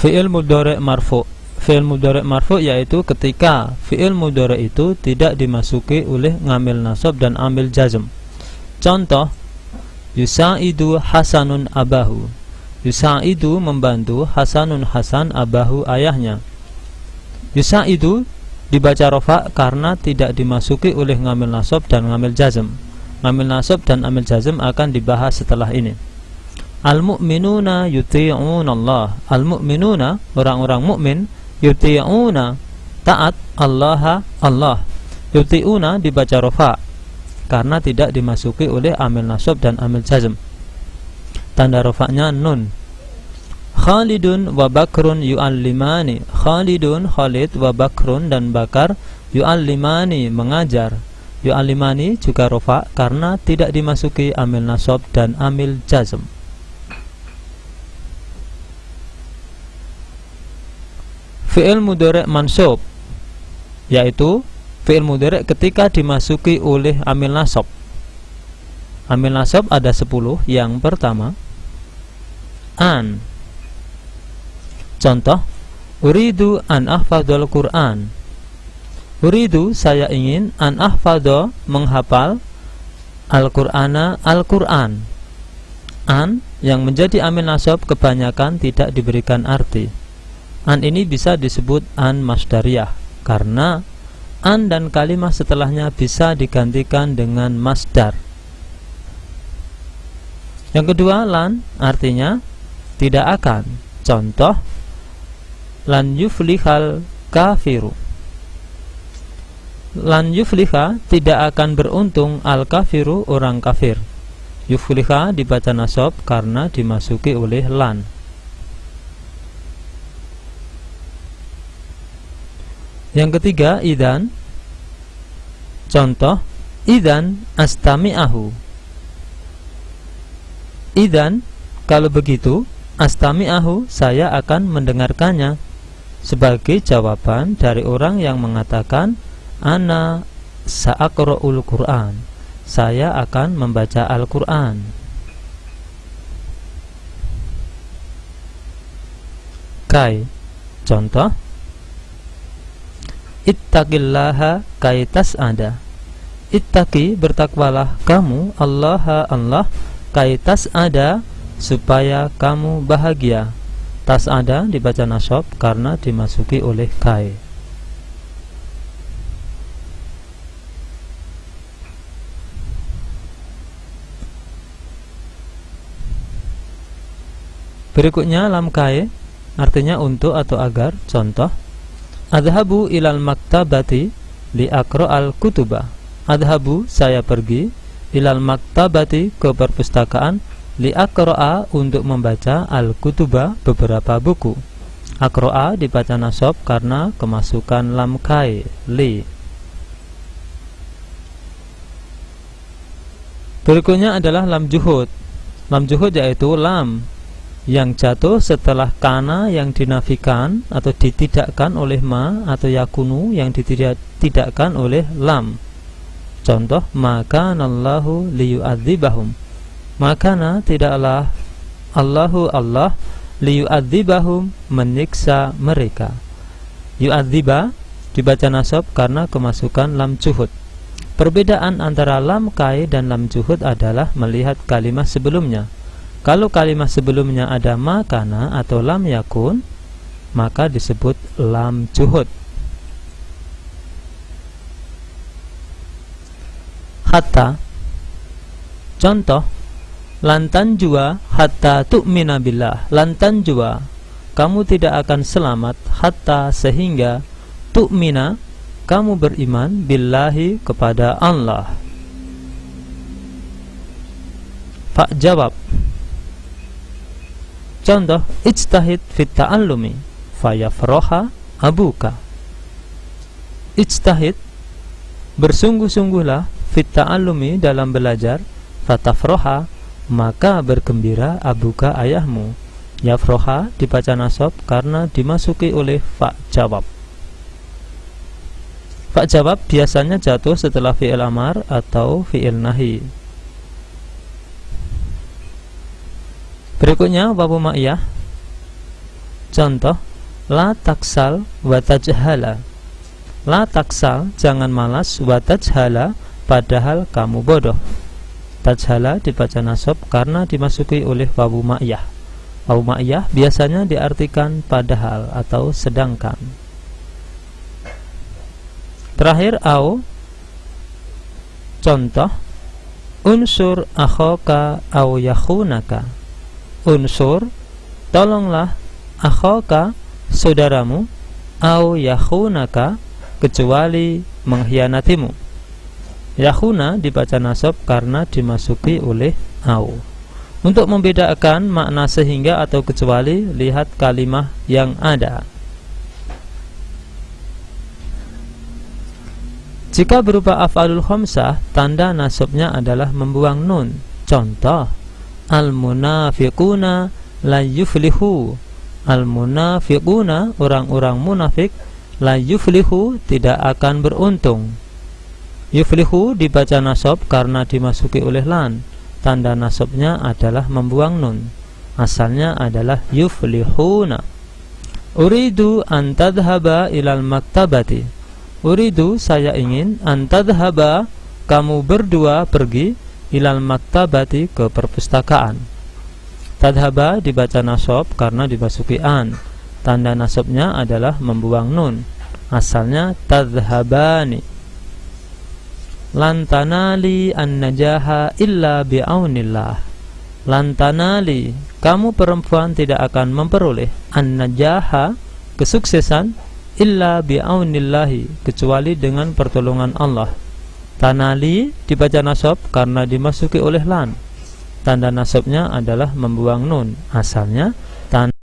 Fi'il mudhari' marfu'. Fi'il mudhari' marfu' yaitu ketika fi'il mudhari' itu tidak dimasuki oleh ngamil nasab dan amil jazm. Contoh, yusa'idu Hasanun abahu. Yusa'idu membantu Hasanun Hasan abahu ayahnya. Yusa'idu dibaca rofa karena tidak dimasuki oleh ngamil nasab dan ngamil jazm. Ngamil nasab dan amil jazm akan dibahas setelah ini. Al-mu'minuna yuti'una Allah. Al-mu'minuna, orang-orang mukmin, yuti'una, taat Allah. Yuti'una dibaca rofa karena tidak dimasuki oleh amil nasab dan amil jazm. Tanda rofaknya nun. Khalidun wa Bakrun yu'allimani. Khalidun, Khalid, wa Bakrun dan Bakar, yu'allimani mengajar. Yu'allimani juga rofa karena tidak dimasuki amil nasab dan amil jazm. Fi'il mudhari' mansub yaitu fi'il mudhari' ketika dimasuki oleh amil nasab. Amil nasab ada 10. Yang pertama, an. Contoh, uridu an ahfadzal Qur'an. Uridu, saya ingin, an ahfadha, menghafal, al-Qur'ana, Al-Qur'an. An yang menjadi amil nasab kebanyakan tidak diberikan arti. An ini bisa disebut an masdariyah karena an dan kalimat setelahnya bisa digantikan dengan masdar. Yang kedua, lan artinya tidak akan. Contoh, lan yuflihal kafiru. Lan yufliha, tidak akan beruntung, al kafiru, orang kafir. Yufliha dibaca nasab karena dimasuki oleh lan. Yang ketiga, idzan. Contoh, idzan astami'ahu. Idzan, kalau begitu, astami'ahu, saya akan mendengarkannya. Sebagai jawaban dari orang yang mengatakan ana sa'aqra'ul Qur'an, saya akan membaca Al-Qur'an. Kai. Contoh, ittaqillaha kaitas ada. Ittaqi, bertakwalah kamu, Allah Allah, kaitas ada, supaya kamu bahagia. Tas ada dibaca nasab karena dimasuki oleh kai. Berikutnya lam kai, artinya untuk atau agar. Contoh, adhabu ilal maktabati li aqra'al kutuba. Adhabu, saya pergi, ilal maktabati, ke perpustakaan, li aqra'a, untuk membaca, al kutuba, beberapa buku. Aqra'a dibaca nasab karena kemasukan lam kai, li. Berikutnya adalah lam juhud. Lam juhud yaitu lam yang jatuh setelah kana yang dinafikan atau ditidakkan oleh ma, atau yakunu yang ditidakkan oleh lam. Contoh, maka nallahu liyu'adzibahum. Makana, tidaklah Allahu Allah, liyu'adzibahum, menyiksa mereka. Yu'adziba dibaca nasab karena kemasukan lam juhud. Perbedaan antara lam kai dan lam juhud adalah melihat kalimat sebelumnya. Kalau kalimat sebelumnya ada makana atau lam yakun, maka disebut lam juhud. Hatta. Contoh, lantan jua hatta tu'mina billah. Lantan jua, kamu tidak akan selamat, hatta, sehingga, tu'mina, kamu beriman, billahi, kepada Allah. Fa jawab. Contoh, ijtahid fit ta'allumi fayafroha abuka. Ijtahid, bersungguh-sungguhlah, fit ta'allumi, dalam belajar, fatafroha, maka bergembira, abuka, ayahmu. Yafroha dibaca nasab karena dimasuki oleh fa jawab. Fa jawab biasanya jatuh setelah fi'il amar atau fi'il nahi. Berikutnya wawu ma'iyah. Contoh, la taksal wa tajhala. La taksal, jangan malas, wa tajhala, padahal kamu bodoh. Tajhala dibaca nasab karena dimasuki oleh wawu ma'iyah. Wawu ma'iyah biasanya diartikan padahal atau sedangkan. Terakhir, au. Contoh, unsur akhaka au yakhunaka. Unsur, tolonglah, akhaka, saudaramu, au yakhunaka, kecuali mengkhianatimu. Yakhuna dibaca nasab karena dimasuki oleh au. Untuk membedakan makna sehingga atau kecuali, lihat kalimah yang ada. Jika berupa af'alul khamsah, tanda nasabnya adalah membuang nun. Contoh, al-munafiquna la yuflihu. Al-munafiquna, orang-orang munafik, la yuflihu, tidak akan beruntung. Yuflihu dibaca nasab karena dimasuki oleh lan. Tanda nasabnya adalah membuang nun. Asalnya adalah yuflihuna. Uridu an tadhhaba ilal maktabati. Uridu, saya ingin, an tadhhaba, kamu berdua pergi, ilal maktabati, ke perpustakaan. Tadhhaba dibaca nasab karena dimasuki an. Tanda nasabnya adalah membuang nun. Asalnya tadhhabani. Lan tanali an-najaha illa bi'aunillah. Lan tanali, kamu perempuan tidak akan memperoleh an-najaha, kesuksesan, illa bi'aunillahi, kecuali dengan pertolongan Allah. Tanali dibaca nasab karena dimasuki oleh lan. Tanda nasabnya adalah membuang nun. Asalnya tan